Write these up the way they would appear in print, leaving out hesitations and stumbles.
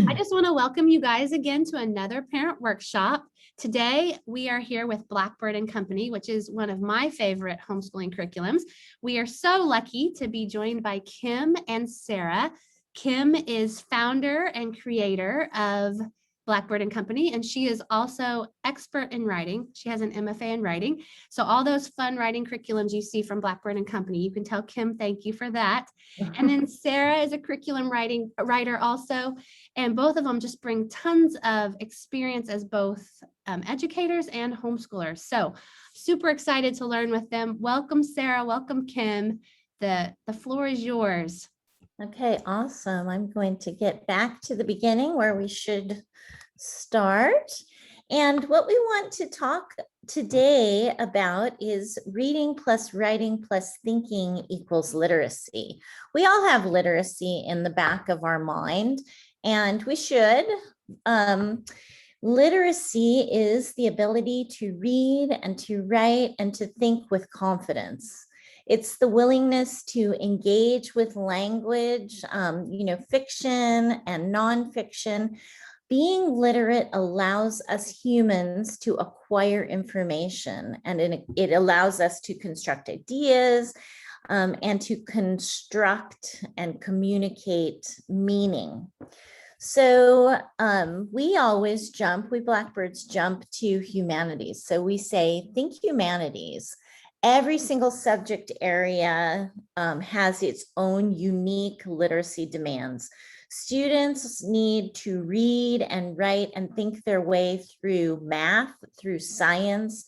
I just want to welcome you guys again to another parent workshop. Today, we are here with Blackbird and Company, which is one of my favorite homeschooling curriculums. We are so lucky to be joined by Kim and Sarah. Kim is founder and creator of Blackbird and Company, and she is also expert in writing. She has an MFA in writing. So all those fun writing curriculums you see from Blackbird and Company, you can tell Kim thank you for that. And then Sarah is a curriculum writer also, and both of them just bring tons of experience as both educators and homeschoolers. So super excited to learn with them. Welcome, Sarah. Welcome, Kim. The floor is yours. Okay, awesome. I'm going to get back to the beginning where we should start. And what we want to talk today about is reading plus writing plus thinking equals literacy. We all have literacy in the back of our mind, and we should. Literacy is the ability to read and to write and to think with confidence. It's the willingness to engage with language, fiction and nonfiction. Being literate allows us humans to acquire information, and it allows us to construct ideas and to construct and communicate meaning. So we Blackbirds jump to humanities. So we say, think humanities. Every single subject area has its own unique literacy demands. Students need to read and write and think their way through math, through science,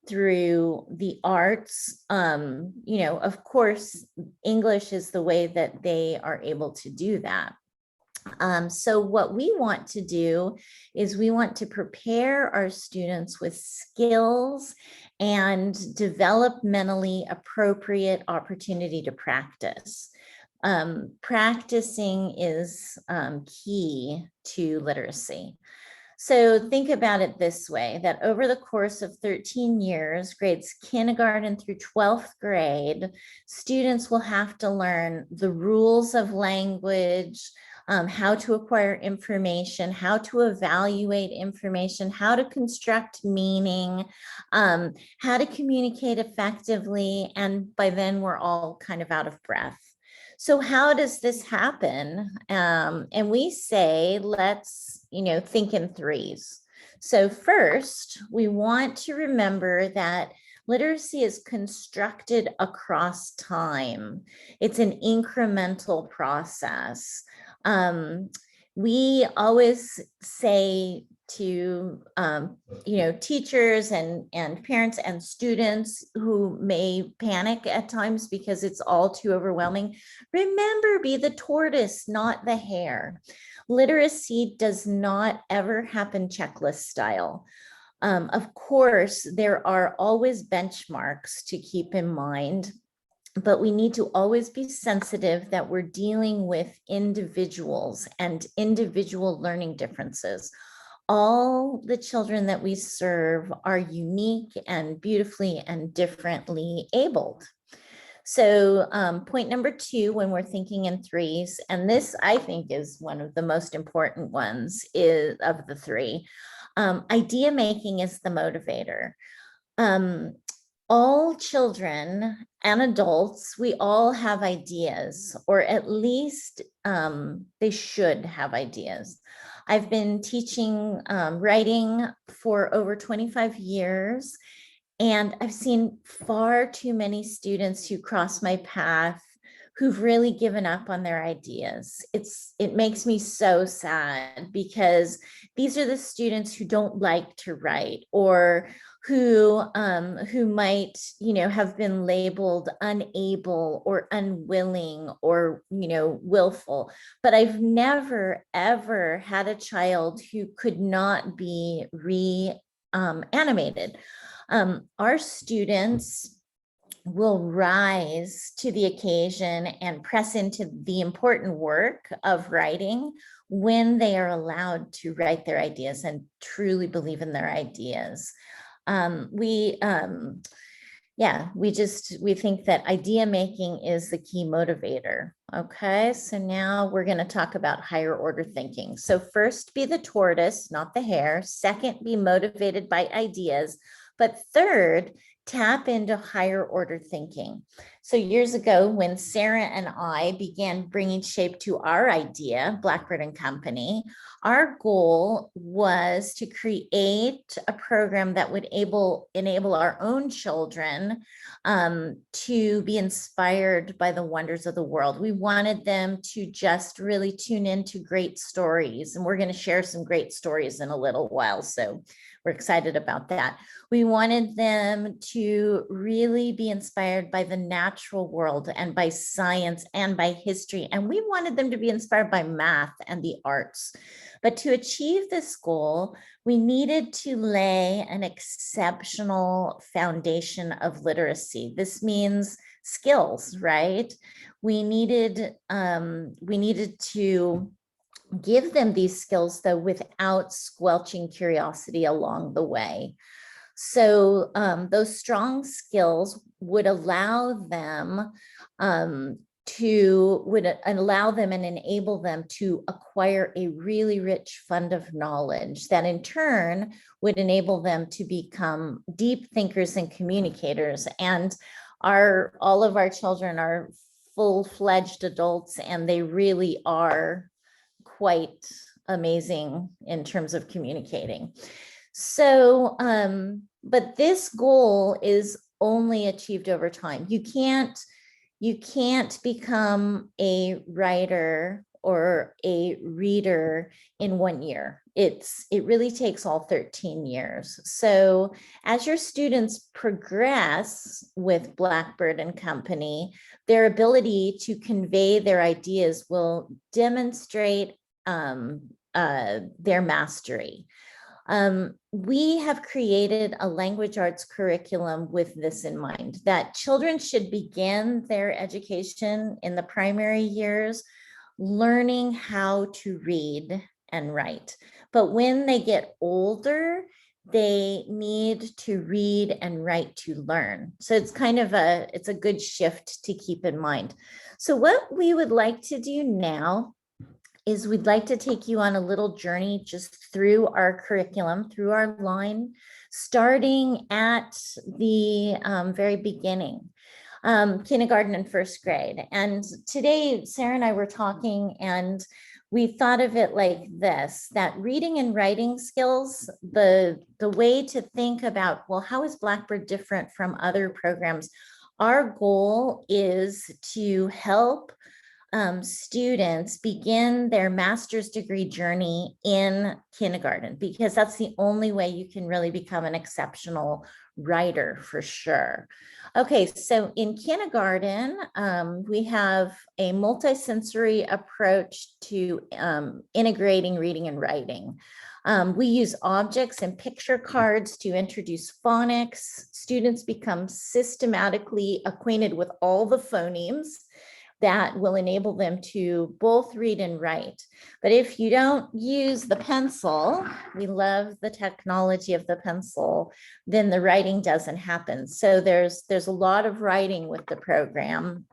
through the arts. Of course, English is the way that they are able to do that. So what we want to do is we want to prepare our students with skills and developmentally appropriate opportunity to practice. Practicing is key to literacy. So think about it this way, that over the course of 13 years, grades kindergarten through 12th grade, students will have to learn the rules of language, how to acquire information, how to evaluate information, how to construct meaning, how to communicate effectively, and by then we're all kind of out of breath. So how does this happen? And we say, let's, think in threes. So first, we want to remember that literacy is constructed across time. It's an incremental process. We always say to teachers and parents and students who may panic at times because it's all too overwhelming, remember, be the tortoise, not the hare. Literacy does not ever happen checklist style. Of course, there are always benchmarks to keep in mind, but we need to always be sensitive that we're dealing with individuals and individual learning differences. All the children that we serve are unique and beautifully and differently abled. So point number 2, when we're thinking in threes, and this I think is one of the most important ones of the three, idea making is the motivator. All children and adults, we all have ideas, or at least they should have ideas. I've been teaching writing for over 25 years, and I've seen far too many students who cross my path who've really given up on their ideas. It makes me so sad, because these are the students who don't like to write, or who might, have been labeled unable or unwilling or, willful. But I've never, ever had a child who could not be reanimated. Our students will rise to the occasion and press into the important work of writing when they are allowed to write their ideas and truly believe in their ideas. Yeah, we think that idea making is the key motivator. Okay, so now we're going to talk about higher order thinking. So first, be the tortoise, not the hare. Second, be motivated by ideas. But third, tap into higher order thinking. So years ago, when Sarah and I began bringing shape to our idea, Blackbird and Company, our goal was to create a program that would enable our own children to be inspired by the wonders of the world. We wanted them to just really tune into great stories, and we're going to share some great stories in a little while, so we're excited about that. We wanted them to really be inspired by the natural world and by science and by history, and we wanted them to be inspired by math and the arts. But to achieve this goal, we needed to lay an exceptional foundation of literacy. This means skills, right? We needed to give them these skills, though, without squelching curiosity along the way. So those strong skills would allow them and enable them to acquire a really rich fund of knowledge that in turn would enable them to become deep thinkers and communicators. And all of our children are full-fledged adults, and they really are quite amazing in terms of communicating. So, but this goal is only achieved over time. You can't become a writer or a reader in 1 year. It really takes all 13 years. So as your students progress with Blackbird and Company, their ability to convey their ideas will demonstrate their mastery. We have created a language arts curriculum with this in mind, that children should begin their education in the primary years learning how to read and write. But when they get older, they need to read and write to learn. So it's it's a good shift to keep in mind. So what we would like to do now is we'd like to take you on a little journey just through our curriculum, through our line, starting at the very beginning, kindergarten and first grade. And today, Sarah and I were talking, and we thought of it like this, that reading and writing skills, the way to think about, well, how is Blackbird different from other programs? Our goal is to help students begin their master's degree journey in kindergarten, because that's the only way you can really become an exceptional writer for sure. Okay, so in kindergarten, we have a multisensory approach to integrating reading and writing. We use objects and picture cards to introduce phonics. Students become systematically acquainted with all the phonemes that will enable them to both read and write. But if you don't use the pencil, we love the technology of the pencil, then the writing doesn't happen. So there's a lot of writing with the program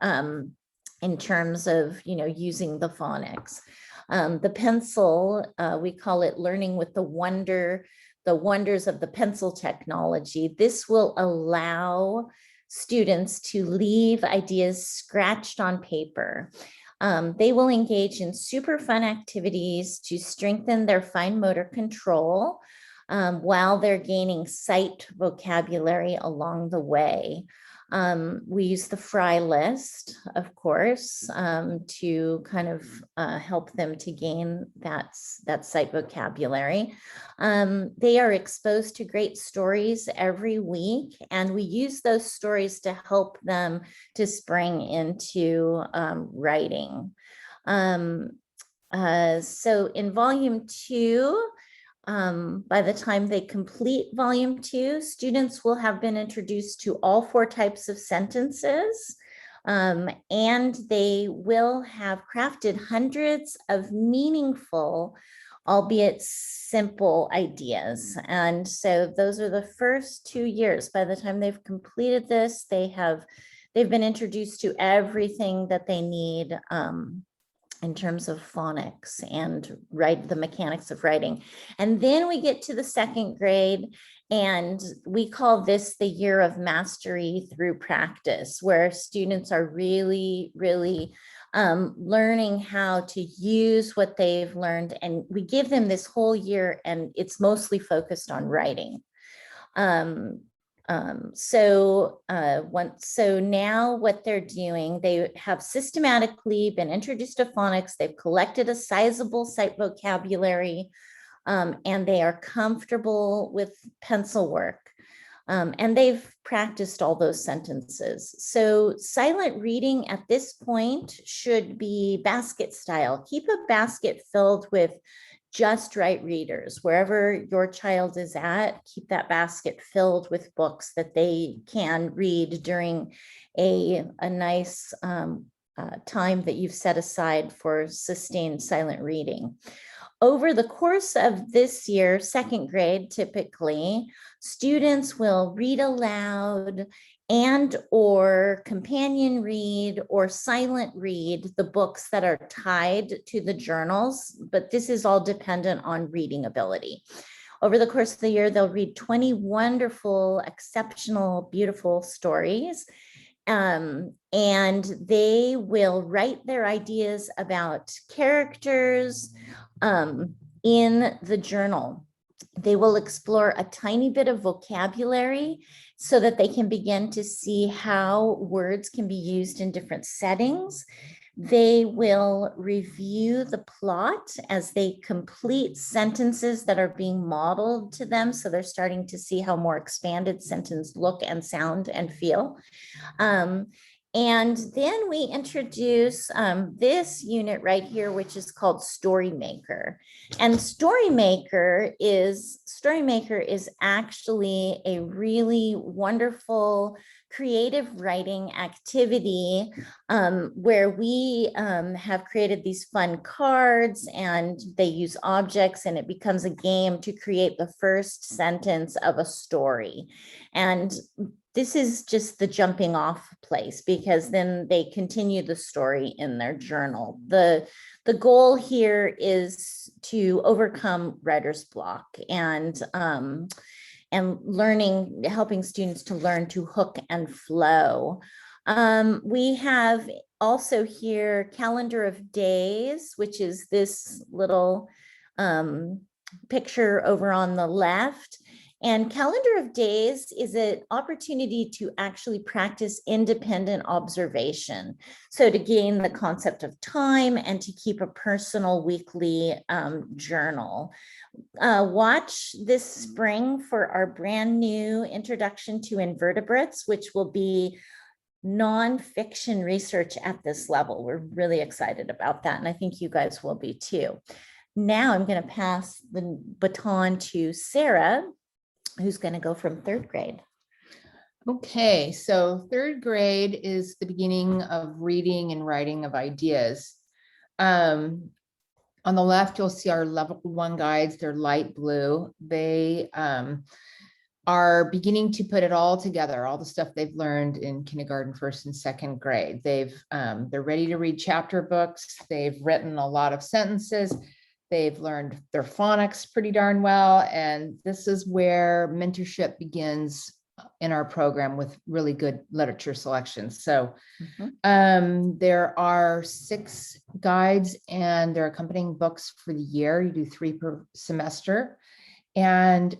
in terms of, using the phonics. The pencil, we call it learning with the wonders of the pencil technology. This will allow students to leave ideas scratched on paper. They will engage in super fun activities to strengthen their fine motor control while they're gaining sight vocabulary along the way. We use the Fry list, of course, to kind of help them to gain that sight vocabulary. They are exposed to great stories every week, and we use those stories to help them to spring into writing. So in volume 2, by the time they complete volume 2, students will have been introduced to all 4 types of sentences, and they will have crafted hundreds of meaningful albeit simple ideas. And so those are the first 2 years. By the time they've completed this, they've been introduced to everything that they need in terms of phonics and the mechanics of writing. And then we get to the second grade, and we call this the year of mastery through practice, where students are really, really learning how to use what they've learned. And we give them this whole year, and it's mostly focused on writing. So now what they're doing, they have systematically been introduced to phonics. They've collected a sizable sight vocabulary, and they are comfortable with pencil work. And they've practiced all those sentences. So silent reading at this point should be basket style. Keep a basket filled with just right readers. Wherever your child is at, keep that basket filled with books that they can read during a nice time that you've set aside for sustained silent reading. Over the course of this year, second grade, typically, students will read aloud and or companion read or silent read the books that are tied to the journals, but this is all dependent on reading ability. Over the course of the year, they'll read 20 wonderful, exceptional, beautiful stories. And they will write their ideas about characters in the journal. They will explore a tiny bit of vocabulary so that they can begin to see how words can be used in different settings. They will review the plot as they complete sentences that are being modeled to them. So they're starting to see how more expanded sentences look and sound and feel. And then we introduce this unit right here, which is called Story Maker. And Story Maker is actually a really wonderful creative writing activity where we have created these fun cards, and they use objects, and it becomes a game to create the first sentence of a story. And this is just the jumping off place, because then they continue the story in their journal. The goal here is to overcome writer's block and helping students to learn to hook and flow. We have also here Calendar of Days, which is this little picture over on the left. And Calendar of Days is an opportunity to actually practice independent observation. So to gain the concept of time and to keep a personal weekly journal. Watch this spring for our brand new Introduction to Invertebrates, which will be nonfiction research at this level. We're really excited about that, and I think you guys will be too. Now I'm going to pass the baton to Sarah, who's going to go from third grade. Okay, so third grade is the beginning of reading and writing of ideas. On the left, you'll see our level 1 guides. They're light blue. They are beginning to put it all together, all the stuff they've learned in kindergarten, first and second grade. They're ready to read chapter books. They've written a lot of sentences. They've learned their phonics pretty darn well. And this is where mentorship begins in our program with really good literature selections. So there are 6 guides and their accompanying books for the year. You do 3 per semester. And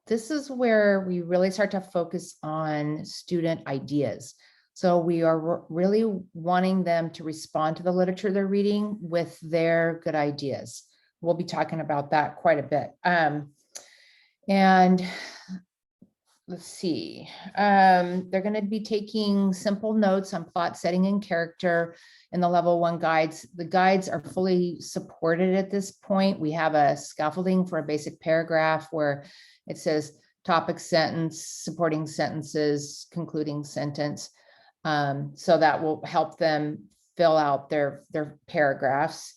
this is where we really start to focus on student ideas. So we are really wanting them to respond to the literature they're reading with their good ideas. We'll be talking about that quite a bit. And let's see, they're going to be taking simple notes on plot, setting, and character in the level 1 guides. The guides are fully supported at this point. We have a scaffolding for a basic paragraph where it says topic sentence, supporting sentences, concluding sentence. So that will help them fill out their paragraphs.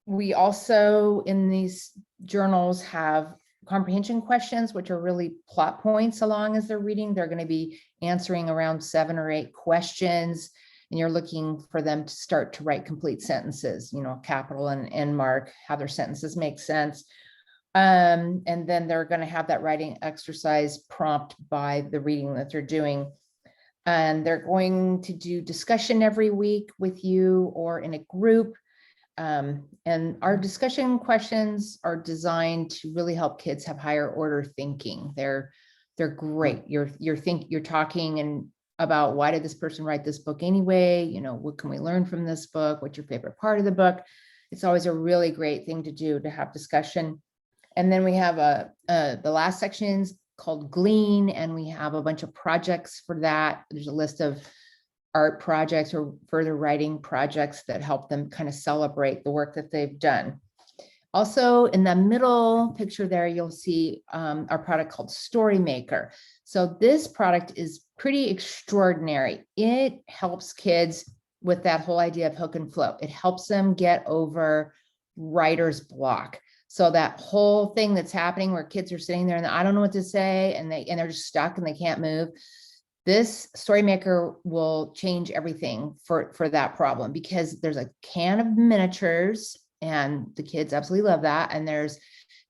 We also, in these journals, have comprehension questions, which are really plot points along as they're reading. They're going to be answering around 7 or 8 questions, and you're looking for them to start to write complete sentences, you know, capital and end mark, how their sentences make sense. And then they're going to have that writing exercise prompt by the reading that they're doing. And they're going to do discussion every week with you or in a group. And our discussion questions are designed to really help kids have higher order thinking. They're great. You're talking and about, why did this person write this book anyway? You know, what can we learn from this book? What's your favorite part of the book? It's always a really great thing to do, to have discussion. And then we have the last section's called Glean, and we have a bunch of projects for that. There's a list of art projects or further writing projects that help them kind of celebrate the work that they've done. Also, in the middle picture there, you'll see our product called Story Maker. So this product is pretty extraordinary. It helps kids with that whole idea of hook and flow. It helps them get over writer's block. So that whole thing that's happening where kids are sitting there and I don't know what to say, and they're just stuck and they can't move. This Story Maker will change everything for that problem, because there's a can of miniatures and the kids absolutely love that. And there's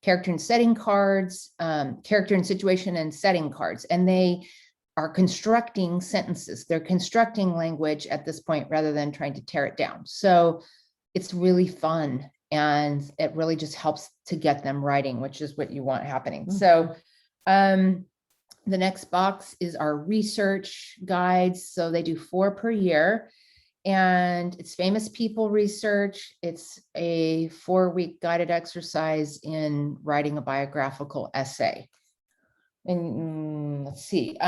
character and setting cards, character and situation and setting cards, and they are constructing sentences. They're constructing language at this point rather than trying to tear it down. So it's really fun. And it really just helps to get them writing, which is what you want happening. So the next box is our research guides. So they do 4 per year, and it's famous people research. It's a 4-week guided exercise in writing a biographical essay. And let's see,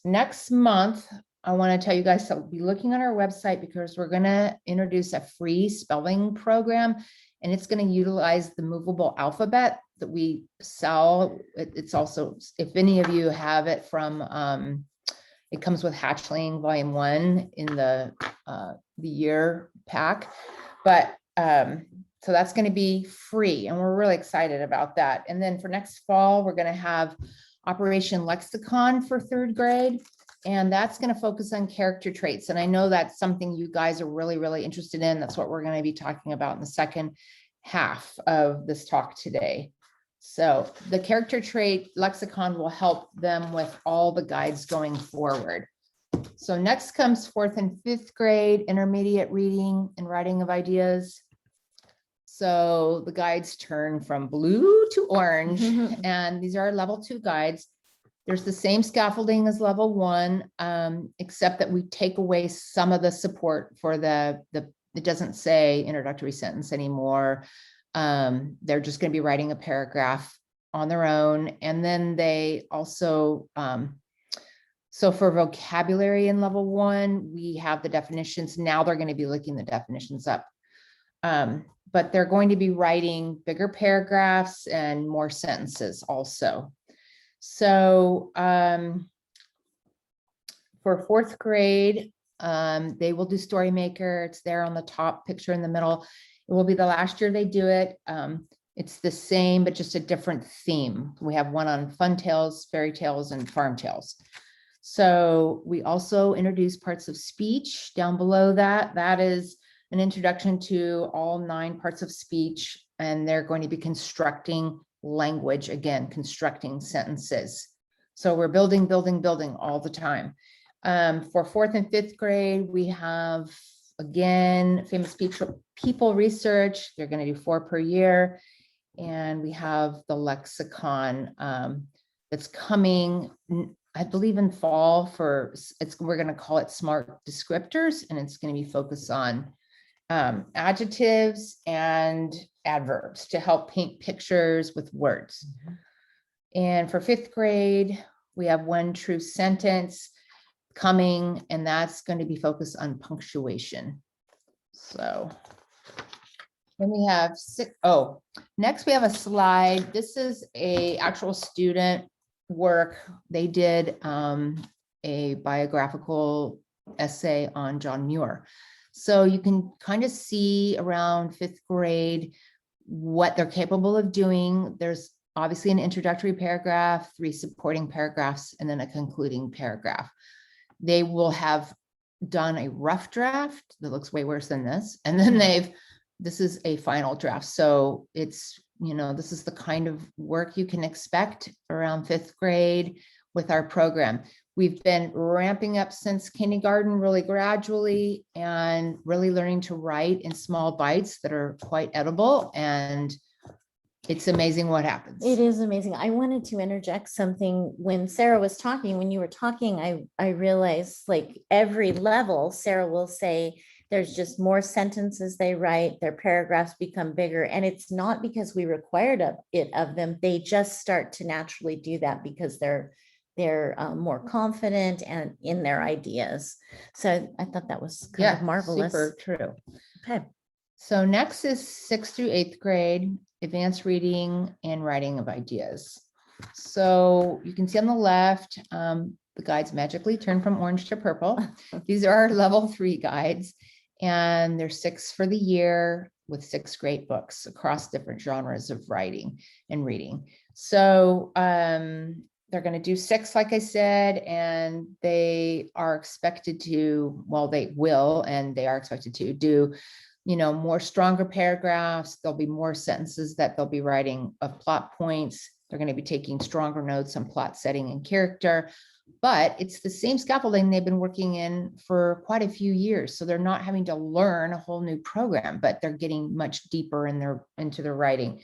next month, I want to tell you guys to be looking on our website, because we're going to introduce a free spelling program, and it's going to utilize the movable alphabet that we sell. It's also, if any of you have it from, it comes with Hatchling Volume 1 in the year pack, but so that's going to be free, and we're really excited about that. And then for next fall, we're going to have Operation Lexicon for 3rd grade. And that's going to focus on character traits. And I know that's something you guys are really, really interested in. That's what we're going to be talking about in the second half of this talk today. So the character trait lexicon will help them with all the guides going forward. So next comes 4th and 5th grade intermediate reading and writing of ideas. So the guides turn from blue to orange, and these are level 2 guides. There's the same scaffolding as level 1, except that we take away some of the support for it doesn't say introductory sentence anymore. They're just going to be writing a paragraph on their own. And then they also, so for vocabulary in level 1, we have the definitions. Now they're going to be looking the definitions up. But they're going to be writing bigger paragraphs and more sentences also. So for 4th grade, they will do Story Maker. It's there on the top picture in the middle. It will be the last year they do it. It's the same, but just a different theme. We have one on fun tales, fairy tales, and farm tales. So we also introduce parts of speech down below that. That is an introduction to all 9 parts of speech, and they're going to be constructing language, again, constructing sentences. So we're building all the time. For 4th and 5th grade, we have, again, famous people research. They're going to do 4 per year. And we have the lexicon that's coming, I believe, in fall we're going to call it Smart Descriptors, and it's going to be focused on adjectives and adverbs to help paint pictures with words. And for 5th grade, we have One True Sentence coming, and that's going to be focused on punctuation. So then we have next we have a slide. This is a actual student work. They did a biographical essay on John Muir. So you can kind of see around 5th grade what they're capable of doing. There's obviously an introductory paragraph, 3 supporting paragraphs, and then a concluding paragraph. They will have done a rough draft that looks way worse than this. And then this is a final draft. So it's, this is the kind of work you can expect around 5th grade with our program. We've been ramping up since kindergarten really gradually and really learning to write in small bites that are quite edible. And it's amazing what happens. It is amazing. I wanted to interject something. When Sarah was talking, when you were talking, I realized like every level, Sarah will say there's just more sentences they write, their paragraphs become bigger. And it's not because we required it of them. They just start to naturally do that because they're more confident and in their ideas. So I thought that was kind of marvelous. Super true. Okay. So next is 6th through 8th grade, advanced reading and writing of ideas. So you can see on the left, the guides magically turn from orange to purple. These are our level 3 guides, and there's 6 for the year with 6 great books across different genres of writing and reading. So they're going to do 6, like I said, and they are expected to, well, they will, and they are expected to do more stronger paragraphs. There'll be more sentences that they'll be writing of plot points. They're going to be taking stronger notes on plot setting and character, but it's the same scaffolding they've been working in for quite a few years. So they're not having to learn a whole new program, but they're getting much deeper into their writing.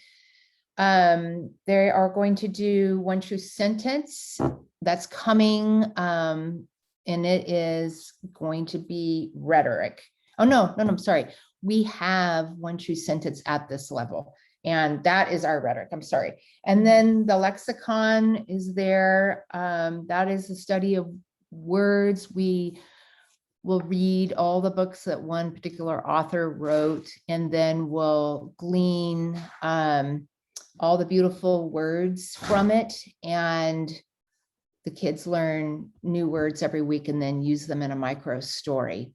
They are going to do one true sentence that's coming, and it is going to be rhetoric. Oh, no, I'm sorry. We have one true sentence at this level, and that is our rhetoric. I'm sorry. And then the lexicon is there. That is the study of words. We will read all the books that one particular author wrote, and then we'll glean all the beautiful words from it. And the kids learn new words every week and then use them in a micro story.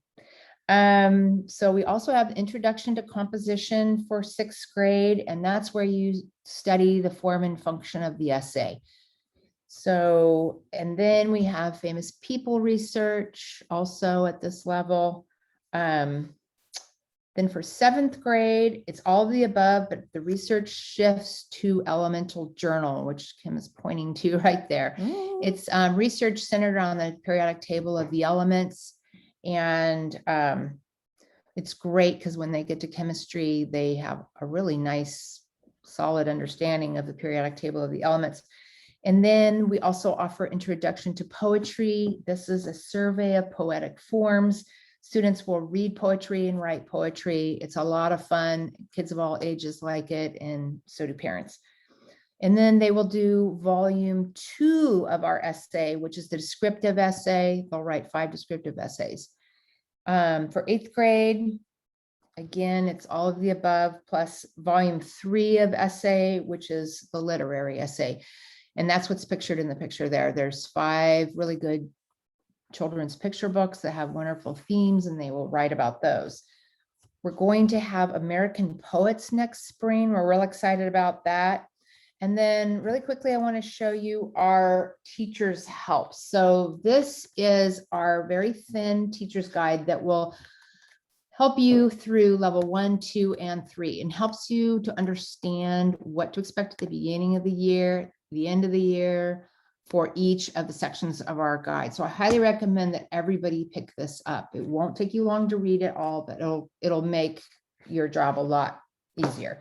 So we also have Introduction to Composition for 6th grade, and that's where you study the form and function of the essay. So, and then we have famous people research also at this level. Then for 7th grade, it's all of the above, but the research shifts to elemental journal, which Kim is pointing to right there. It's research centered on the periodic table of the elements. And it's great because when they get to chemistry, they have a really nice, solid understanding of the periodic table of the elements. And then we also offer Introduction to Poetry. This is a survey of poetic forms. Students will read poetry and write poetry. It's a lot of fun. Kids of all ages like it, and so do parents. And then they will do volume 2 of our essay, which is the descriptive essay. They'll write 5 descriptive essays. For 8th grade, again, it's all of the above, plus volume 3 of essay, which is the literary essay. And that's what's pictured in the picture there. There's 5 really good children's picture books that have wonderful themes, and they will write about those. We're going to have American poets next spring. We're real excited about that. And then really quickly, I want to show you our teacher's help. So this is our very thin teacher's guide that will help you through level 1, 2, and 3, and helps you to understand what to expect at the beginning of the year, the end of the year, for each of the sections of our guide. So I highly recommend that everybody pick this up. It won't take you long to read it all, but it'll make your job a lot easier.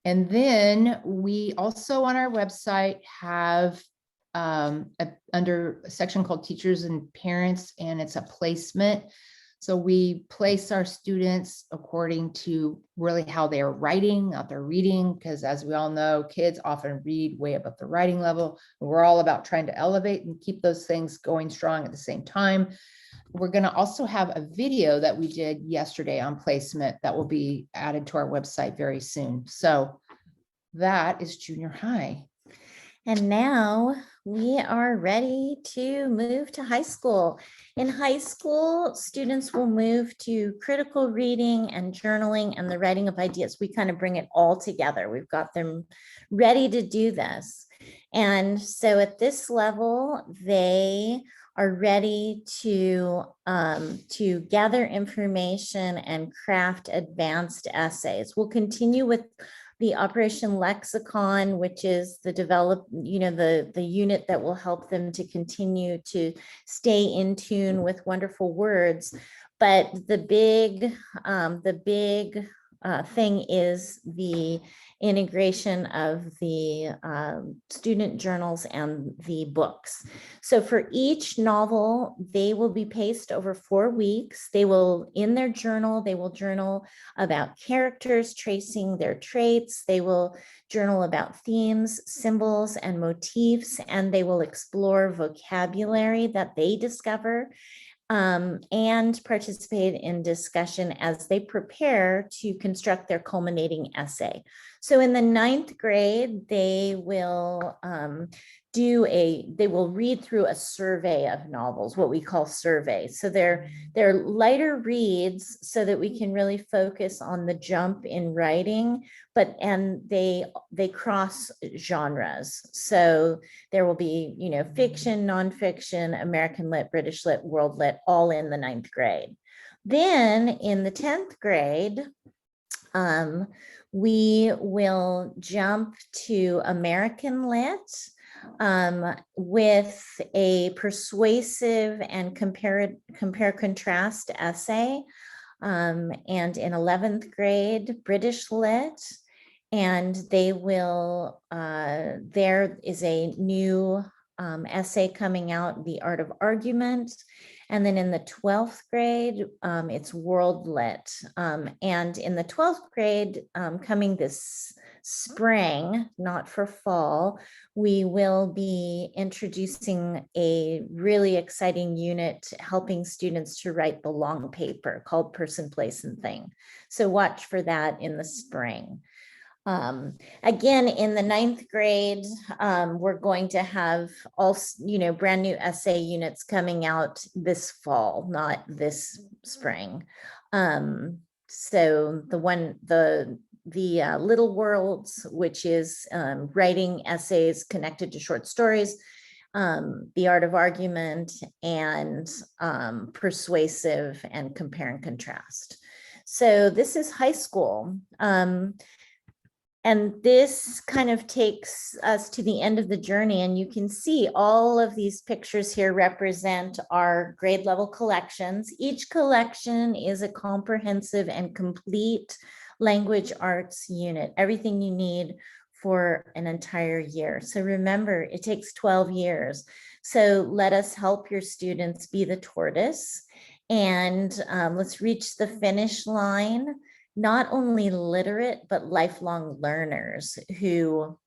And then we also on our website have under a section called Teachers and Parents, and it's a placement. So we place our students according to really how they are writing, not their reading, because as we all know, kids often read way above the writing level. We're all about trying to elevate and keep those things going strong at the same time. We're going to also have a video that we did yesterday on placement that will be added to our website very soon. So that is junior high. And now we are ready to move to high school. In high school, students will move to critical reading and journaling and the writing of ideas. We kind of bring it all together. We've got them ready to do this. And so at this level, they are ready to gather information and craft advanced essays. We'll continue with the Operation Lexicon, which is the the unit that will help them to continue to stay in tune with wonderful words. But the big thing is the integration of the student journals and the books. So for each novel, they will be paced over 4 weeks. They will, in their journal, they will journal about characters, tracing their traits. They will journal about themes, symbols, and motifs, and they will explore vocabulary that they discover and participate in discussion as they prepare to construct their culminating essay. So in the 9th grade, they will read through a survey of novels, what we call surveys. So they're lighter reads so that we can really focus on the jump in writing, and they cross genres. So there will be, fiction, nonfiction, American lit, British lit, world lit, all in the 9th grade. Then in the 10th grade, we will jump to American lit with a persuasive and compare contrast essay. And in 11th grade, British lit. And they will, there is a new essay coming out, The Art of Argument. And then in the 12th grade, it's world lit. And in the 12th grade, coming this spring, not for fall, we will be introducing a really exciting unit helping students to write the long paper called Person, Place, and Thing. So watch for that in the spring. Again, in the 9th grade, we're going to have all, brand new essay units coming out this fall, not this spring. So the Little Worlds, which is writing essays connected to short stories, The Art of Argument, and Persuasive and Compare and Contrast. So this is high school. And this kind of takes us to the end of the journey. And you can see all of these pictures here represent our grade level collections. Each collection is a comprehensive and complete language arts unit, everything you need for an entire year. So remember, it takes 12 years. So let us help your students be the tortoise. And let's reach the finish line. Not only literate, but lifelong learners who,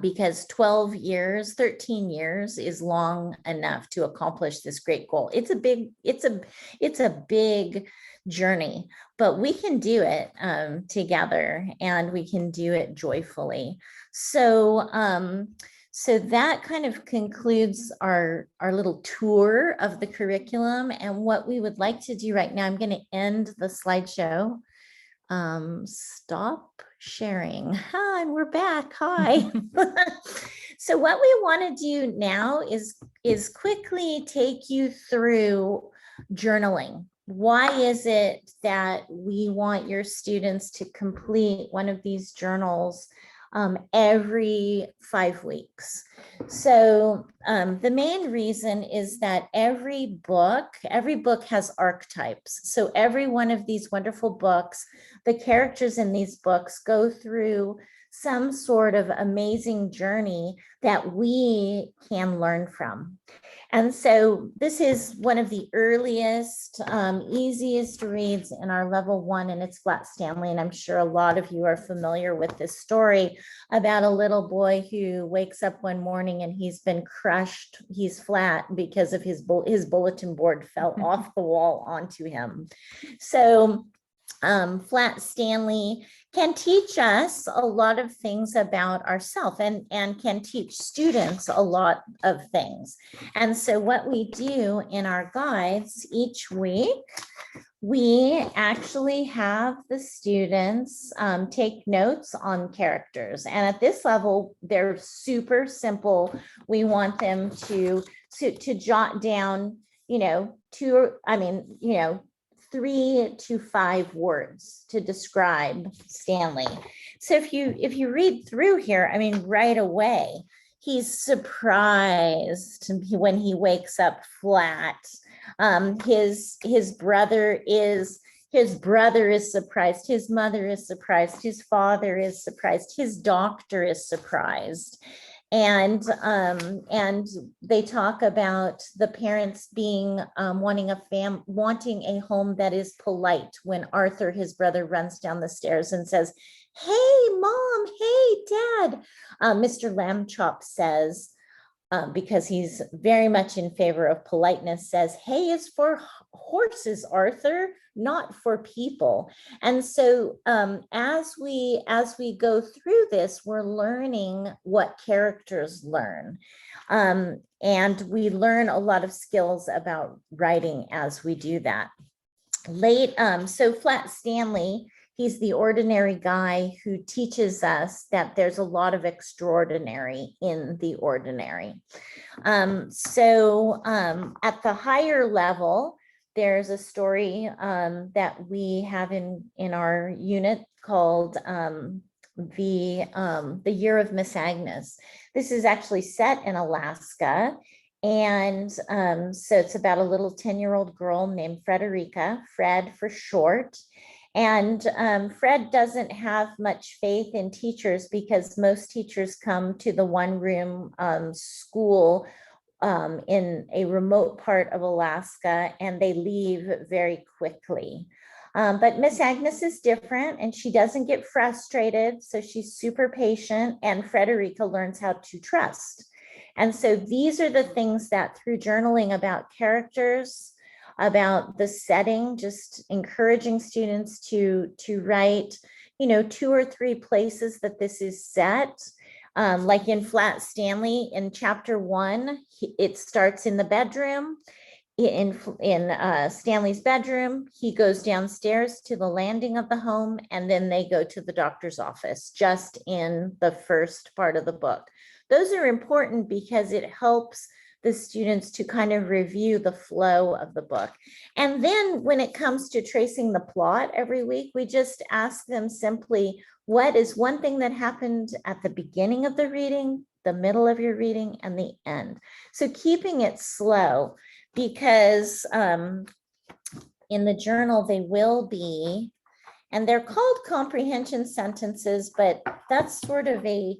because 12 years, 13 years is long enough to accomplish this great goal. It's a big journey, but we can do it together, and we can do it joyfully. So, so that kind of concludes our little tour of the curriculum. And what we would like to do right now, I'm going to end the slideshow. Stop sharing. Hi, and we're back. Hi. So what we want to do now is quickly take you through journaling. Why is it that we want your students to complete one of these journals every 5 weeks? So the main reason is that every book has archetypes. So every one of these wonderful books, the characters in these books go through some sort of amazing journey that we can learn from. And so this is one of the earliest, easiest reads in our level 1, and it's Flat Stanley. And I'm sure a lot of you are familiar with this story about a little boy who wakes up one morning and he's been crushed. He's flat because of his bulletin board fell off the wall onto him. So Flat Stanley can teach us a lot of things about ourselves and can teach students a lot of things. And so what we do in our guides each week, we actually have the students take notes on characters. And at this level, they're super simple. We want them to jot down, 3 to 5 words to describe Stanley. So if you read through here, I mean, right away, he's surprised when he wakes up flat. His brother is surprised. His mother is surprised. His father is surprised. His doctor is surprised. And they talk about the parents being wanting a home that is polite when Arthur, his brother, runs down the stairs and says, "Hey, Mom, hey, Dad." Mr. Lambchop says, because he's very much in favor of politeness, says, "Hay is for horses, Arthur, not for people." And so as we go through this, we're learning what characters learn. And we learn a lot of skills about writing as we do that. So Flat Stanley, he's the ordinary guy who teaches us that there's a lot of extraordinary in the ordinary. At the higher level, there's a story that we have in our unit called the Year of Miss Agnes. This is actually set in Alaska. And so it's about a little 10-year-old girl named Frederica, Fred for short. And Fred doesn't have much faith in teachers because most teachers come to the one-room school in a remote part of Alaska, and they leave very quickly. But Miss Agnes is different, and she doesn't get frustrated, so she's super patient, and Frederica learns how to trust. And so these are the things that through journaling about characters, about the setting, just encouraging students to write, 2 or 3 places that this is set. Like in Flat Stanley, in chapter 1, it starts in the bedroom. In Stanley's bedroom, he goes downstairs to the landing of the home, and then they go to the doctor's office, just in the first part of the book. Those are important because it helps the students to kind of review the flow of the book. And then when it comes to tracing the plot every week, we just ask them simply, what is one thing that happened at the beginning of the reading, the middle of your reading, and the end? So keeping it slow, because in the journal, they will be, and they're called comprehension sentences, but that's sort of a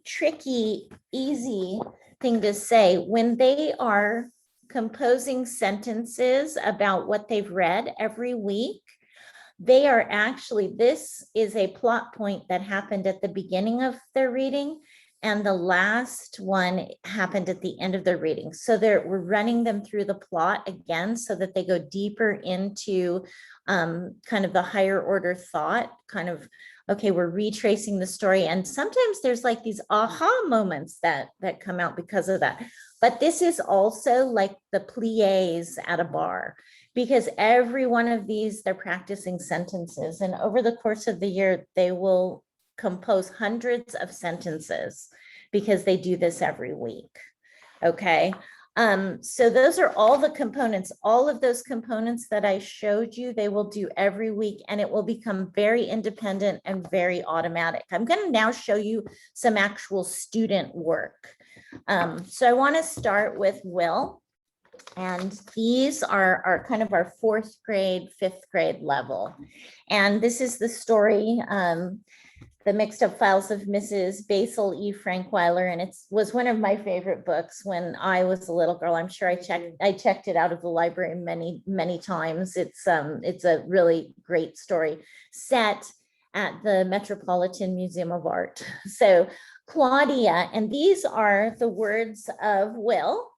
tricky, easy thing to say. When they are composing sentences about what they've read every week, they are actually, this is a plot point that happened at the beginning of their reading, and the last one happened at the end of their reading. So we're running them through the plot again so that they go deeper into kind of the higher order thought, kind of, okay, we're retracing the story. And sometimes there's like these aha moments that come out because of that. But this is also like the pliés at a bar, because every one of these, they're practicing sentences. And over the course of the year, they will compose hundreds of sentences because they do this every week. Okay. So those are all the components, all of those components that I showed you, they will do every week, and it will become very independent and very automatic. I'm going to now show you some actual student work. So I want to start with Will. And these are kind of our 4th grade, 5th grade level. And this is the story, The Mixed Up Files of Mrs. Basil E. Frankweiler, and it was one of my favorite books when I was a little girl. I'm sure I checked it out of the library many, many times. It's a really great story set at the Metropolitan Museum of Art. So Claudia, and these are the words of Will.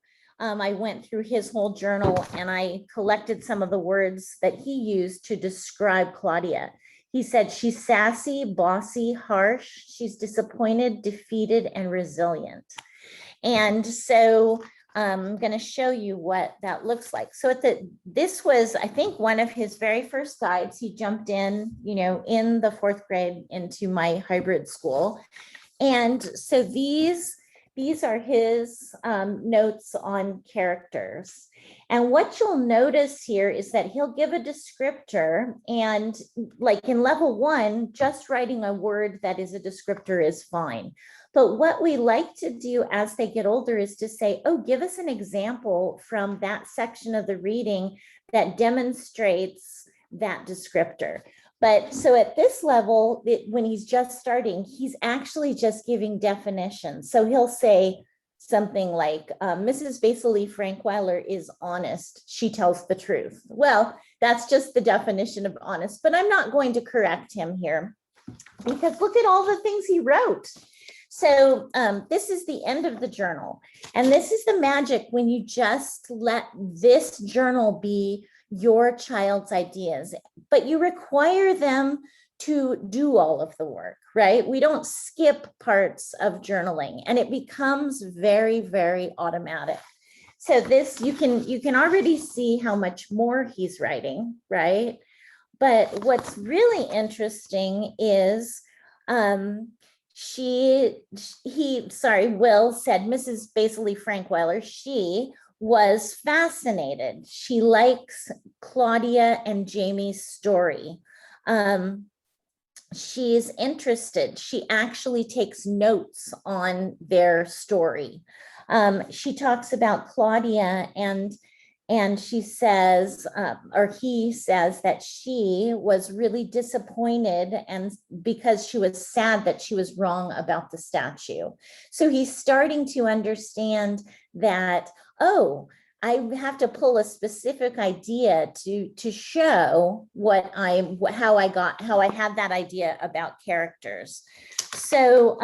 I went through his whole journal and I collected some of the words that he used to describe Claudia. He said she's sassy, bossy, harsh. She's disappointed, defeated, and resilient. And so I'm going to show you what that looks like. So this was, I think, one of his very first guides. He jumped in, in the 4th grade into my hybrid school. And so these are his notes on characters. And what you'll notice here is that he'll give a descriptor, and like in level 1, just writing a word that is a descriptor is fine. But what we like to do as they get older is to say, oh, give us an example from that section of the reading that demonstrates that descriptor. But so at this level, when he's just starting, he's actually just giving definitions. So he'll say something like, Mrs. Basil Lee Frankweiler is honest. She tells the truth. Well, that's just the definition of honest, but I'm not going to correct him here because look at all the things he wrote. So this is the end of the journal. And this is the magic when you just let this journal be your child's ideas, but you require them to do all of the work, right? We don't skip parts of journaling and it becomes very, very automatic. So this, you can already see how much more he's writing, right? But what's really interesting is Will said Mrs. Basil Lee Frankweiler, she was fascinated. She likes Claudia and Jamie's story. She's interested. She actually takes notes on their story. She talks about Claudia and she says, or he says that she was really disappointed and because she was sad that she was wrong about the statue. So he's starting to understand that, oh, I have to pull a specific idea to show how I had that idea about characters. So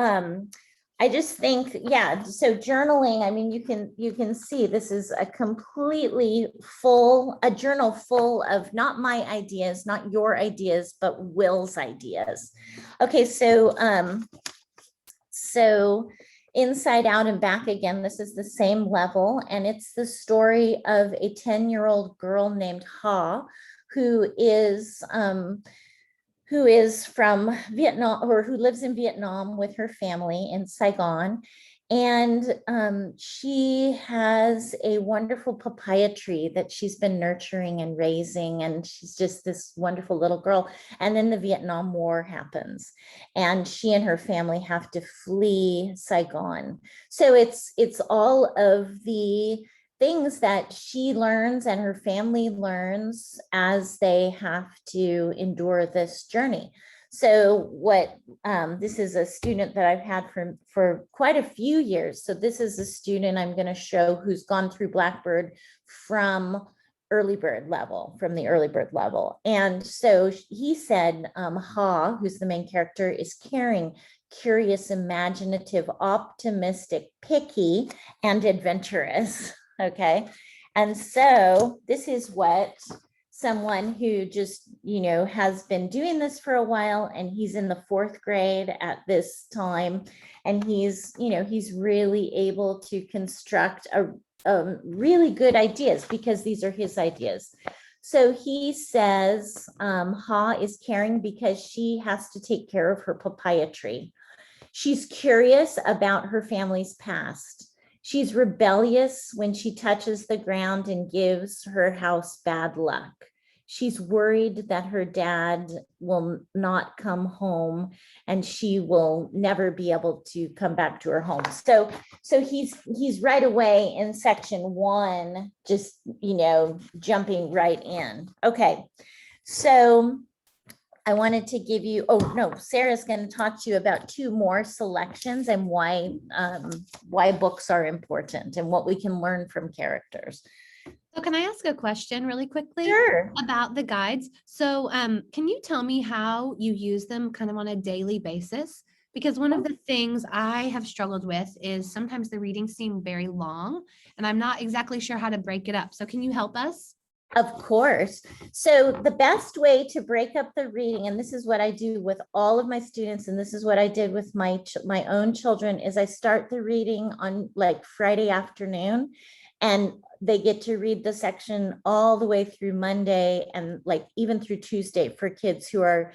I just think, yeah, so journaling, I mean, you can see this is a completely a journal full of not my ideas, not your ideas, but Will's ideas. Okay, so Inside Out and Back Again, this is the same level, and it's the story of a 10-year-old girl named Ha, who is from Vietnam, or who lives in Vietnam with her family in Saigon. And she has a wonderful papaya tree that she's been nurturing and raising. And she's just this wonderful little girl. And then the Vietnam War happens and she and her family have to flee Saigon. So it's all of the things that she learns and her family learns as they have to endure this journey. So this is a student that I've had for quite a few years. So this is a student I'm going to show who's gone through Blackbird from the early bird level. And so he said, Ha, who's the main character, is caring, curious, imaginative, optimistic, picky, and adventurous. Okay. And so this is what someone who just, has been doing this for a while, and he's in the 4th grade at this time. And he's really able to construct really good ideas because these are his ideas. So he says, Ha is caring because she has to take care of her papaya tree. She's curious about her family's past. She's rebellious when she touches the ground and gives her house bad luck. She's worried that her dad will not come home and she will never be able to come back to her home. So he's right away in section 1, just, jumping right in. Okay, so I wanted to give you, Sarah's going to talk to you about 2 more selections and why books are important and what we can learn from characters. So can I ask a question really quickly? Sure. About the guides? So can you tell me how you use them kind of on a daily basis? Because one of the things I have struggled with is sometimes the readings seem very long and I'm not exactly sure how to break it up. So can you help us? Of course. So the best way to break up the reading, and this is what I do with all of my students, and this is what I did with my own children, is I start the reading on like Friday afternoon, and they get to read the section all the way through Monday and like even through Tuesday for kids who are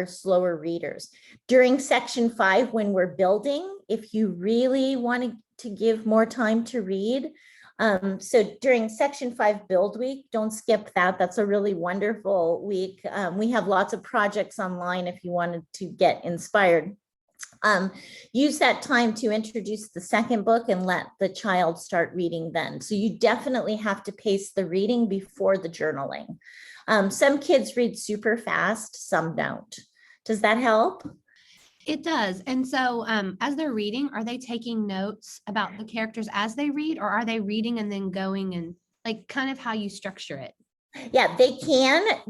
slower readers. During section 5, when we're building, if you really want to give more time to read, so during section 5 build week, don't skip that. That's a really wonderful week. We have lots of projects online if you wanted to get inspired. Use that time to introduce the second book and let the child start reading then. So you definitely have to pace the reading before the journaling. Some kids read super fast, some don't. Does that help? It does. And so as they're reading, are they taking notes about the characters as they read, or are they reading and then going and like kind of how you structure it? Yeah, they can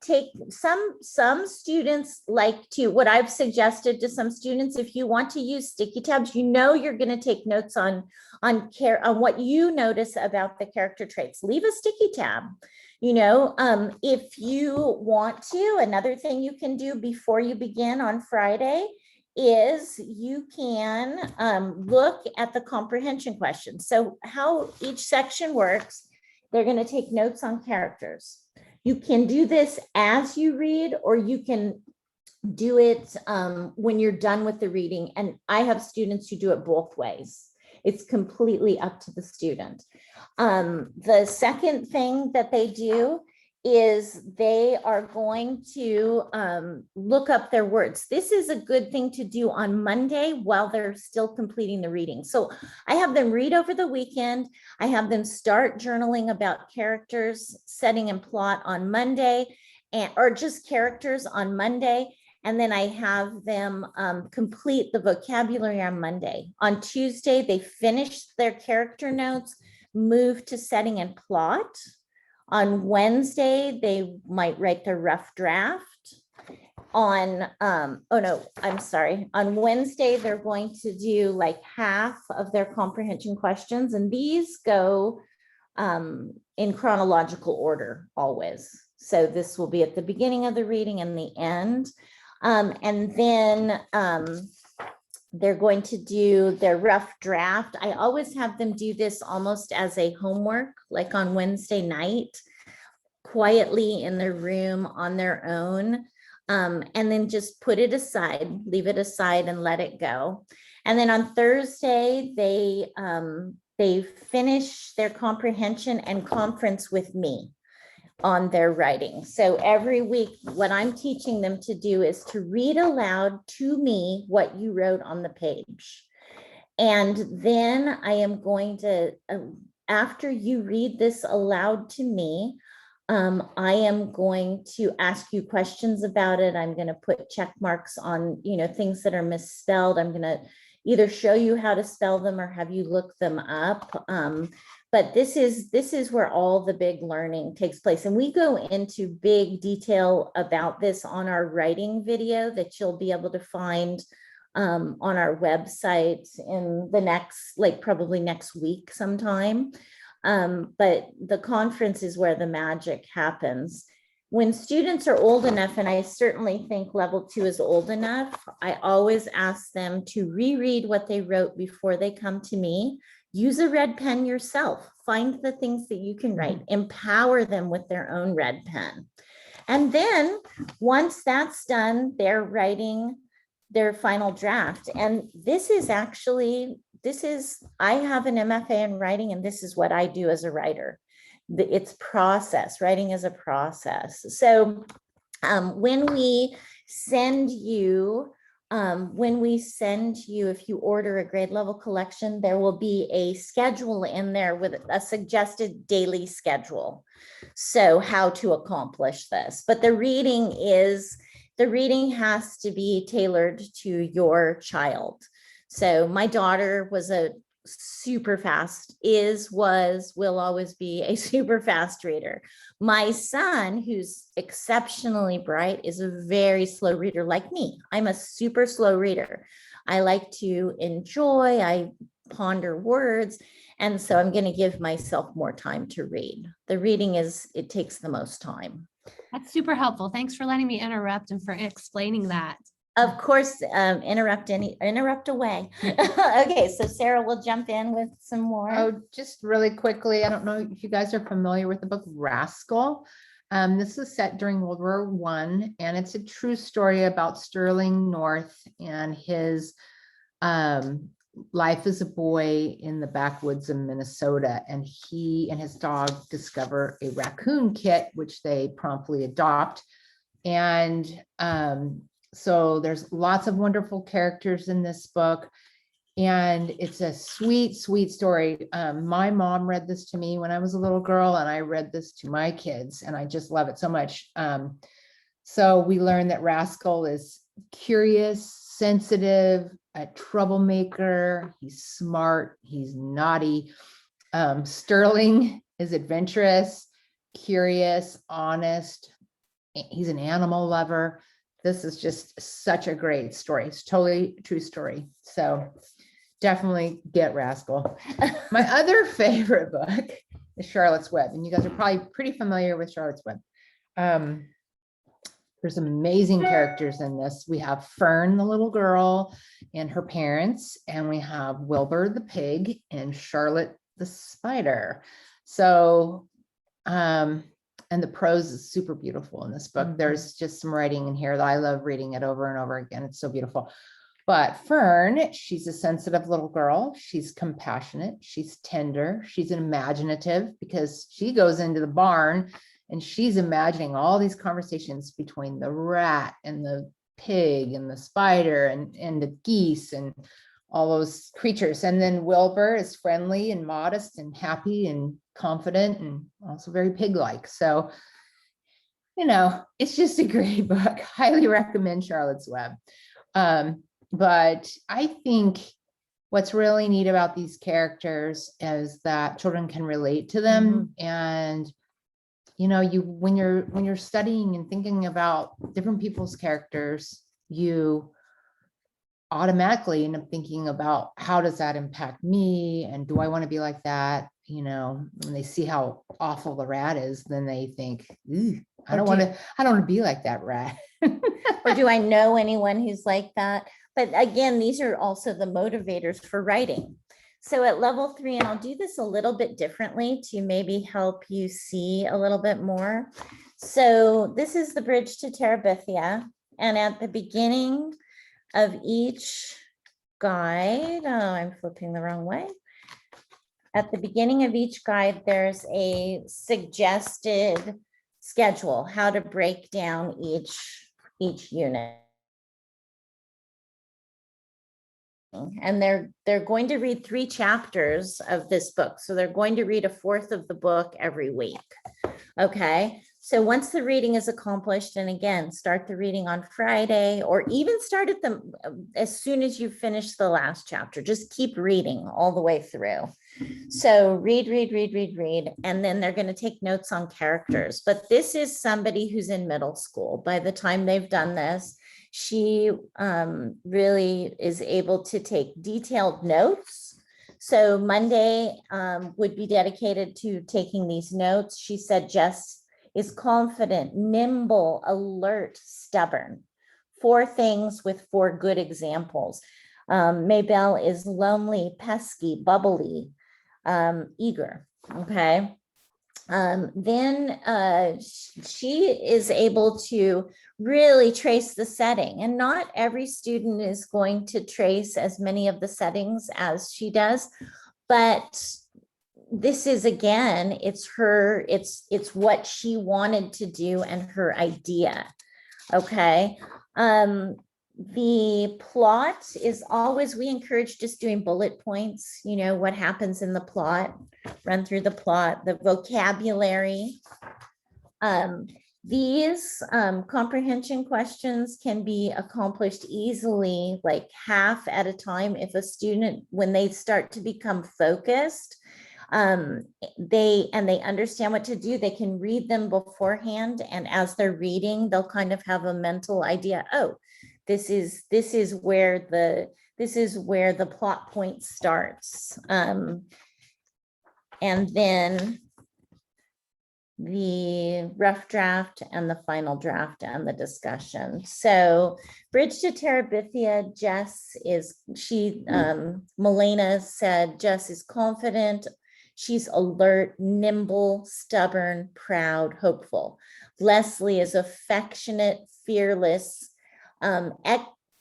take some students like to, what I've suggested to some students, if you want to use sticky tabs, you're going to take notes on what you notice about the character traits. Leave a sticky tab. If you want to, another thing you can do before you begin on Friday is you can look at the comprehension questions. So how each section works, they're going to take notes on characters. You can do this as you read, or you can do it when you're done with the reading. And I have students who do it both ways. It's completely up to the student. The second thing that they do is they are going to look up their words. This is a good thing to do on Monday while they're still completing the reading. So I have them read over the weekend. I have them start journaling about characters, setting and plot on Monday, or just characters on Monday. And then I have them complete the vocabulary on Monday. On Tuesday, they finish their character notes, move to setting and plot. On Wednesday, they might write their rough draft. On Wednesday, they're going to do like half of their comprehension questions, and these go in chronological order always. So this will be at the beginning of the reading and the end. And then they're going to do their rough draft. I always have them do this almost as a homework, like on Wednesday night, quietly in their room on their own, and then just put it aside, leave it aside and let it go. And then on Thursday, they finish their comprehension and conference with me on their writing. So every week, what I'm teaching them to do is to read aloud to me what you wrote on the page. And then I am going to, after you read this aloud to me, I am going to ask you questions about it. I'm going to put check marks on, things that are misspelled. I'm going to either show you how to spell them or have you look them up. But this is where all the big learning takes place. And we go into big detail about this on our writing video that you'll be able to find on our website in the next, probably next week sometime. But the conference is where the magic happens. When students are old enough, and I certainly think level 2 is old enough, I always ask them to reread what they wrote before they come to me. Use a red pen yourself. Find the things that you can write. Empower them with their own red pen. And then once that's done, they're writing their final draft. And I have an MFA in writing, and this is what I do as a writer. It's process. Writing is a process. So when we send you, if you order a grade level collection, there will be a schedule in there with a suggested daily schedule. So how to accomplish this. But the reading has to be tailored to your child. So my daughter was a super fast, will always be a super fast reader. My son, who's exceptionally bright, is a very slow reader like me. I'm a super slow reader. I like to enjoy, I ponder words. And so I'm going to give myself more time to read. The reading it takes the most time. That's super helpful. Thanks for letting me interrupt and for explaining that. Of course, interrupt away. Okay, so Sarah will jump in with some more. Oh, just really quickly, I don't know if you guys are familiar with the book Rascal. This is set during World War I, and it's a true story about Sterling North and his life as a boy in the backwoods of Minnesota. And he and his dog discover a raccoon kit, which they promptly adopt. And so there's lots of wonderful characters in this book. And it's a sweet, sweet story. My mom read this to me when I was a little girl, and I read this to my kids, and I just love it so much. So we learned that Rascal is curious, sensitive, a troublemaker. He's smart, he's naughty. Sterling is adventurous, curious, honest. He's an animal lover. This is just such a great story. It's totally a true story. So definitely get Rascal. My other favorite book is Charlotte's Web. And you guys are probably pretty familiar with Charlotte's Web. There's amazing characters in this. We have Fern, the little girl, and her parents, and we have Wilbur the pig and Charlotte the spider. So, and the prose is super beautiful in this book. There's just some writing in here that I love reading it over and over again. It's so beautiful. But Fern, she's a sensitive little girl. She's compassionate. She's tender. She's imaginative because she goes into the barn and she's imagining all these conversations between the rat and the pig and the spider and the geese and all those creatures. And then Wilbur is friendly and modest and happy and confident and also very pig-like. So, you know, it's just a great book. Highly recommend Charlotte's Web. But I think what's really neat about these characters is that children can relate to them. And, you know, when you're studying and thinking about different people's characters, you automatically end up thinking about how does that impact me, and do I want to be like that? You know, when they see how awful the rat is, then they think, I don't want to be like that rat. Or do I know anyone who's like that? But again, these are also the motivators for writing. So at level 3, and I'll do this a little bit differently to maybe help you see a little bit more. So this is the Bridge to Terabithia. And at the beginning of each guide, I'm flipping the wrong way. At the beginning of each guide, there's a suggested schedule, how to break down each unit. And they're going to read 3 chapters of this book. So they're going to read a 1/4 of the book every week. Okay. So once the reading is accomplished, and again, start the reading on Friday, or even start at them as soon as you finish the last chapter, just keep reading all the way through. So read, and then they're going to take notes on characters. But this is somebody who's in middle school. By the time they've done this, she really is able to take detailed notes. So Monday would be dedicated to taking these notes. She said Jess is confident, nimble, alert, stubborn. 4 things with 4 good examples. Maybelle is lonely, pesky, bubbly, eager. Okay. Then she is able to really trace the setting, and not every student is going to trace as many of the settings as she does, but this is, again, it's what she wanted to do and her idea. Okay. The plot is always, we encourage just doing bullet points, you know, what happens in the plot, run through the plot, the vocabulary. These comprehension questions can be accomplished easily, like half at a time. If a student, when they start to become focused, they understand what to do, they can read them beforehand. And as they're reading, they'll kind of have a mental idea. Oh, this is where the plot point starts. And then the rough draft and the final draft and the discussion. So Bridge to Terabithia, Milena said Jess is confident, she's alert, nimble, stubborn, proud, hopeful. Leslie is affectionate, fearless,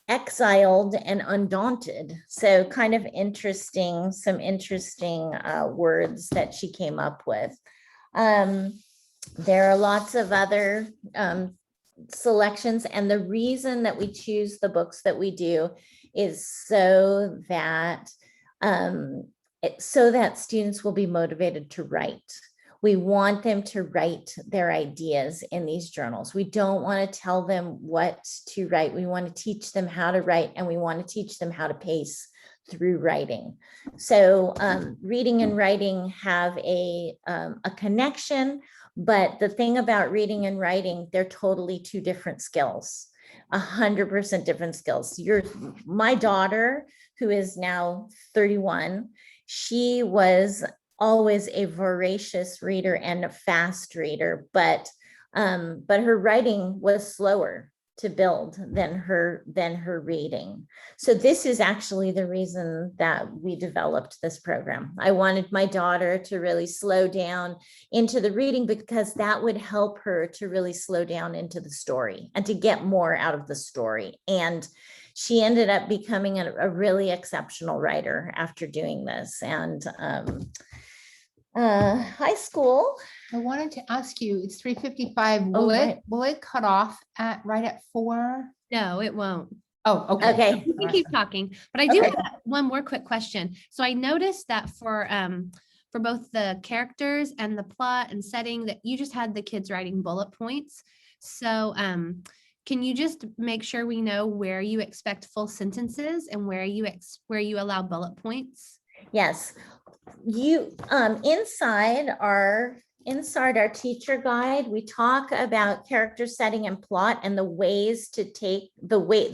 exiled, and undaunted. So kind of interesting, some interesting words that she came up with. There are lots of other selections, and the reason that we choose the books that we do is so that students will be motivated to write. We want them to write their ideas in these journals. We don't want to tell them what to write. We want to teach them how to write, and we want to teach them how to pace through writing. So reading and writing have a connection, but the thing about reading and writing, they're totally two different skills, 100% different skills. My daughter, who is now 31, she was always a voracious reader and a fast reader, but her writing was slower to build than her reading. So this is actually the reason that we developed this program. I wanted my daughter to really slow down into the reading, because that would help her to really slow down into the story and to get more out of the story. And she ended up becoming a really exceptional writer after doing this. And high school. I wanted to ask you, it's 3:55. Right. Will it cut off right at 4? No, it won't. Oh, okay. Okay. You can keep talking, but I do Okay. have one more quick question. So I noticed that for both the characters and the plot and setting, that you just had the kids writing bullet points. So can you just make sure we know where you expect full sentences and where you allow bullet points? Yes, you inside our teacher guide, we talk about character setting and plot and the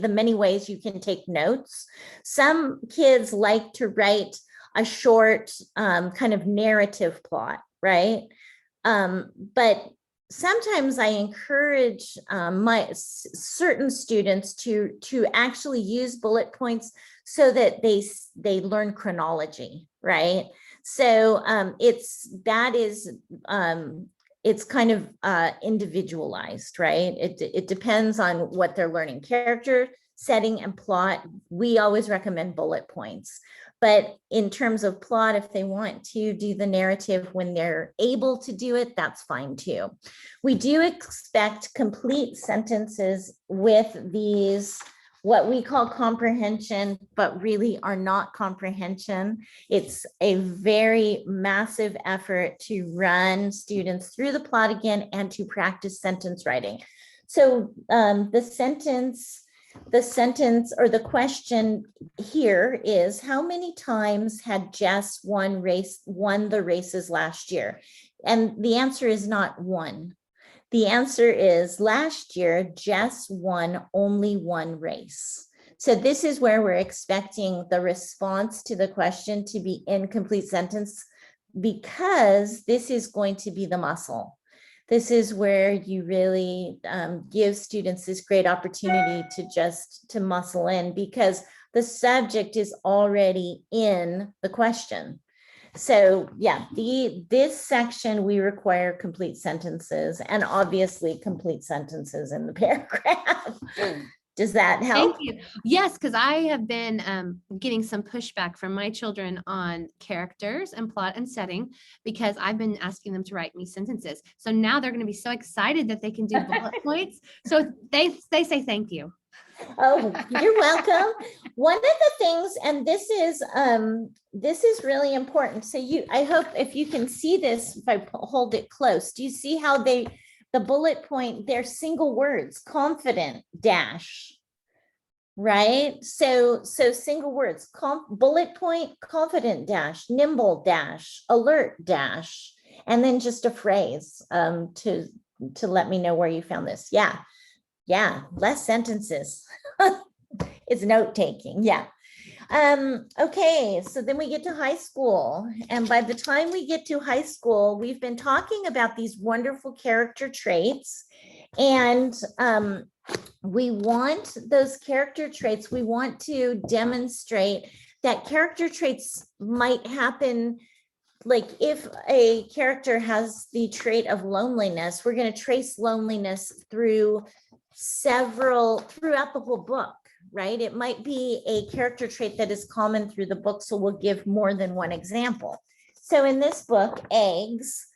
many ways you can take notes. Some kids like to write a short kind of narrative plot, right? But sometimes I encourage my certain students to actually use bullet points so that they learn chronology, right? So it's kind of individualized, right? It depends on what they're learning. Character setting and plot, we always recommend bullet points. But in terms of plot, if they want to do the narrative when they're able to do it, that's fine too. We do expect complete sentences with these, what we call comprehension, but really are not comprehension. It's a very massive effort to run students through the plot again and to practice sentence writing. So the sentence or the question here is, how many times had Jess won the races last year? And the answer is not one. The answer is, last year, Jess won only one race. So this is where we're expecting the response to the question to be in complete sentence, because this is going to be the muscle. This is where you really give students this great opportunity to muscle in, because the subject is already in the question. So yeah, this section, we require complete sentences, and obviously complete sentences in the paragraph. Does that help? Thank you. Yes, because I have been getting some pushback from my children on characters and plot and setting, because I've been asking them to write me sentences. So now they're going to be so excited that they can do bullet points. So they say thank you. Oh, you're welcome. One of the things, and this is really important. So I hope if you can see this, if I hold it close, do you see how the the bullet point, they're single words, confident dash, right? So single words, bullet point, confident dash, nimble dash, alert dash, and then just a phrase to let me know where you found this. Yeah, less sentences. It's note taking. Yeah. Okay, so then we get to high school. And by the time we get to high school, we've been talking about these wonderful character traits. And we want those character traits, we want to demonstrate that character traits might happen. Like if a character has the trait of loneliness, we're going to trace loneliness throughout the whole book, right? It might be a character trait that is common through the book, so we'll give more than one example. So in this book, Eggs,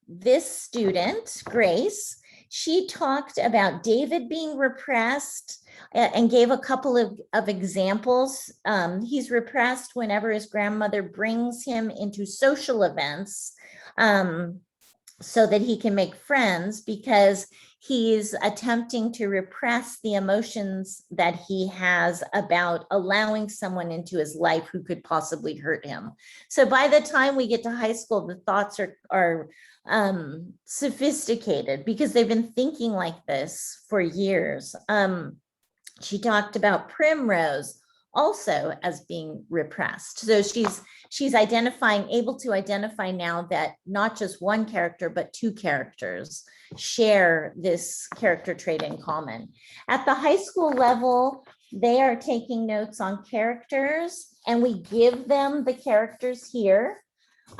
this student, Grace, she talked about David being repressed and gave a couple of examples. He's repressed whenever his grandmother brings him into social events so that he can make friends, because he's attempting to repress the emotions that he has about allowing someone into his life who could possibly hurt him. So by the time we get to high school, the thoughts are sophisticated because they've been thinking like this for years. She talked about Primrose also as being repressed. So she's able to identify now that not just one character, but two characters share this character trait in common. At the high school level, they are taking notes on characters, and we give them the characters here.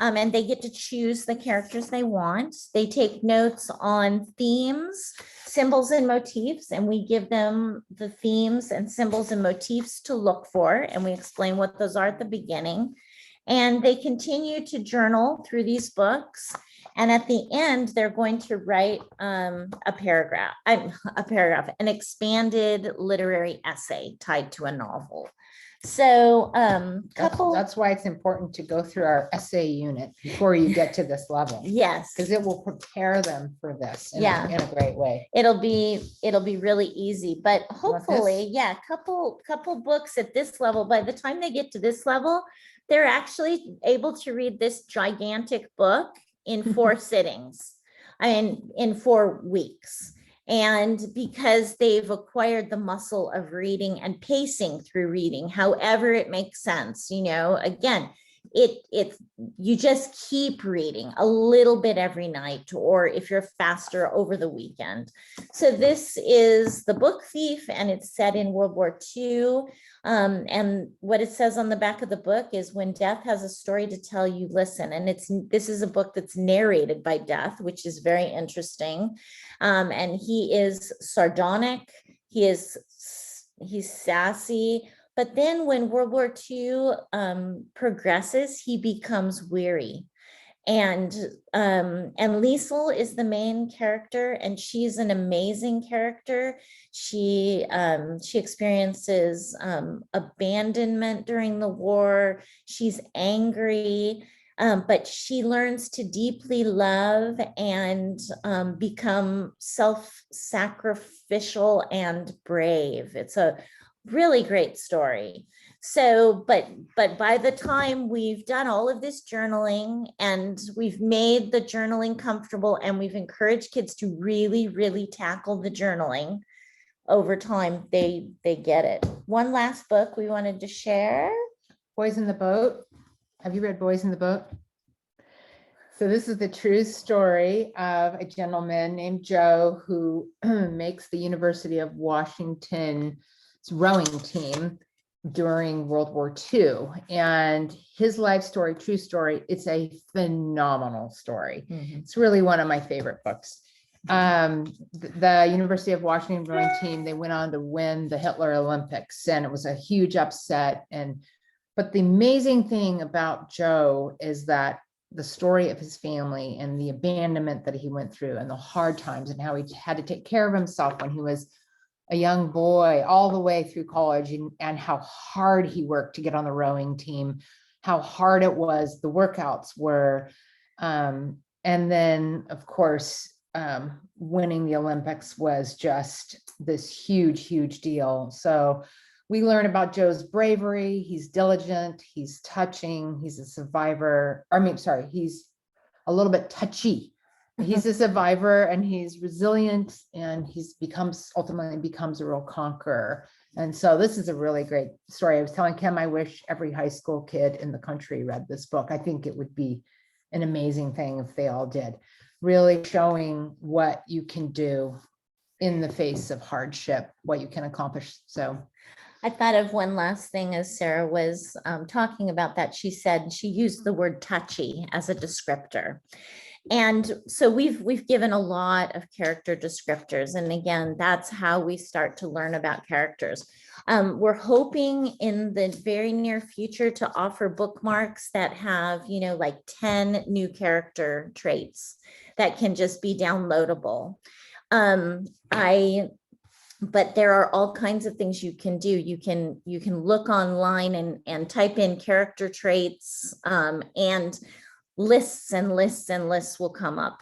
And they get to choose the characters they want. They take notes on themes, symbols, and motifs, and we give them the themes and symbols and motifs to look for, and we explain what those are at the beginning. And they continue to journal through these books. And at the end, they're going to write an expanded literary essay tied to a novel. So That's why it's important to go through our essay unit before you get to this level. Yes, because it will prepare them for this in a great way. It'll be really easy, but hopefully, couple books at this level. By the time they get to this level, they're actually able to read this gigantic book in 4 sittings. In 4 weeks. And because they've acquired the muscle of reading and pacing through reading, however it makes sense, again, you just keep reading a little bit every night, or if you're faster, over the weekend. So this is The Book Thief, and it's set in World War II. And what it says on the back of the book is, when Death has a story to tell, you listen. And this is a book that's narrated by Death, which is very interesting. And he is sardonic, he's sassy, but then when World War II progresses, he becomes weary. And Liesel is the main character, and she's an amazing character. She experiences abandonment during the war. She's angry, but she learns to deeply love and become self-sacrificial and brave. It's a really great story. So, but by the time we've done all of this journaling, and we've made the journaling comfortable, and we've encouraged kids to really, really tackle the journaling, over time, they get it. One last book we wanted to share. Boys in the Boat. Have you read Boys in the Boat? So this is the true story of a gentleman named Joe who makes the University of Washington's rowing team during World War II. And his life story, true story, it's a phenomenal story. Mm-hmm. It's really one of my favorite books. The University of Washington rowing team, they went on to win the Hitler Olympics, and it was a huge upset. But the amazing thing about Joe is that the story of his family and the abandonment that he went through, and the hard times, and how he had to take care of himself when he was a young boy all the way through college, and how hard he worked to get on the rowing team, how hard it was, the workouts were, And then, of course, winning the Olympics was just this huge, huge deal. So we learn about Joe's bravery. He's diligent, he's touching, he's a survivor. He's a little bit touchy. He's a survivor and he's resilient, and ultimately becomes a real conqueror. And so this is a really great story. I was telling Kim, I wish every high school kid in the country read this book. I think it would be an amazing thing if they all did. Really showing what you can do in the face of hardship, what you can accomplish. So I thought of one last thing as Sarah was talking about that. She said she used the word touchy as a descriptor. And so we've given a lot of character descriptors. And again, that's how we start to learn about characters. We're hoping in the very near future to offer bookmarks that have, like 10 new character traits that can just be downloadable. But there are all kinds of things you can do. You can look online and type in character traits, and lists and lists and lists will come up.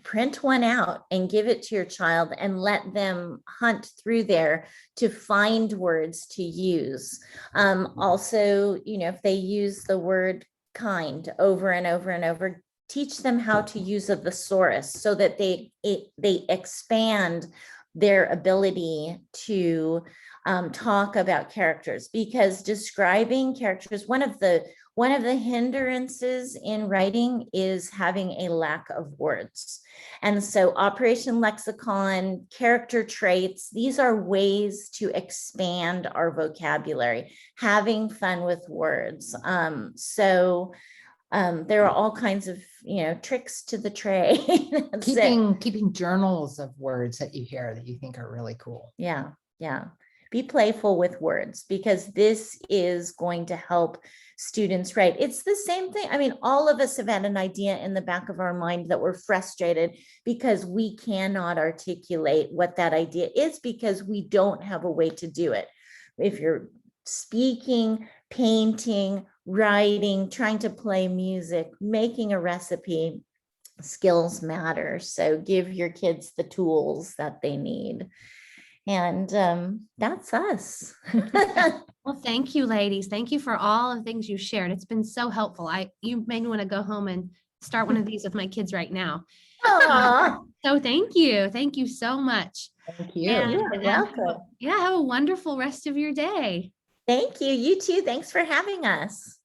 Print one out and give it to your child and let them hunt through there to find words to use. Also, if they use the word kind over and over and over, teach them how to use a thesaurus so that they expand their ability to talk about characters, because describing characters, one of the hindrances in writing is having a lack of words. And so Operation Lexicon, character traits, these are ways to expand our vocabulary, having fun with words. There are all kinds of, tricks to the trade. keeping journals of words that you hear that you think are really cool. Yeah. Be playful with words, because this is going to help students write. It's the same thing. I mean, all of us have had an idea in the back of our mind that we're frustrated because we cannot articulate what that idea is because we don't have a way to do it. If you're speaking, painting, writing, trying to play music, making a recipe, skills matter. So give your kids the tools that they need. And that's us. Well, thank you, ladies. Thank you for all the things you shared. It's been so helpful. You made me want to go home and start one of these with my kids right now. So thank you. Thank you so much. Thank you. You're welcome. Yeah, have a wonderful rest of your day. Thank you. You too. Thanks for having us.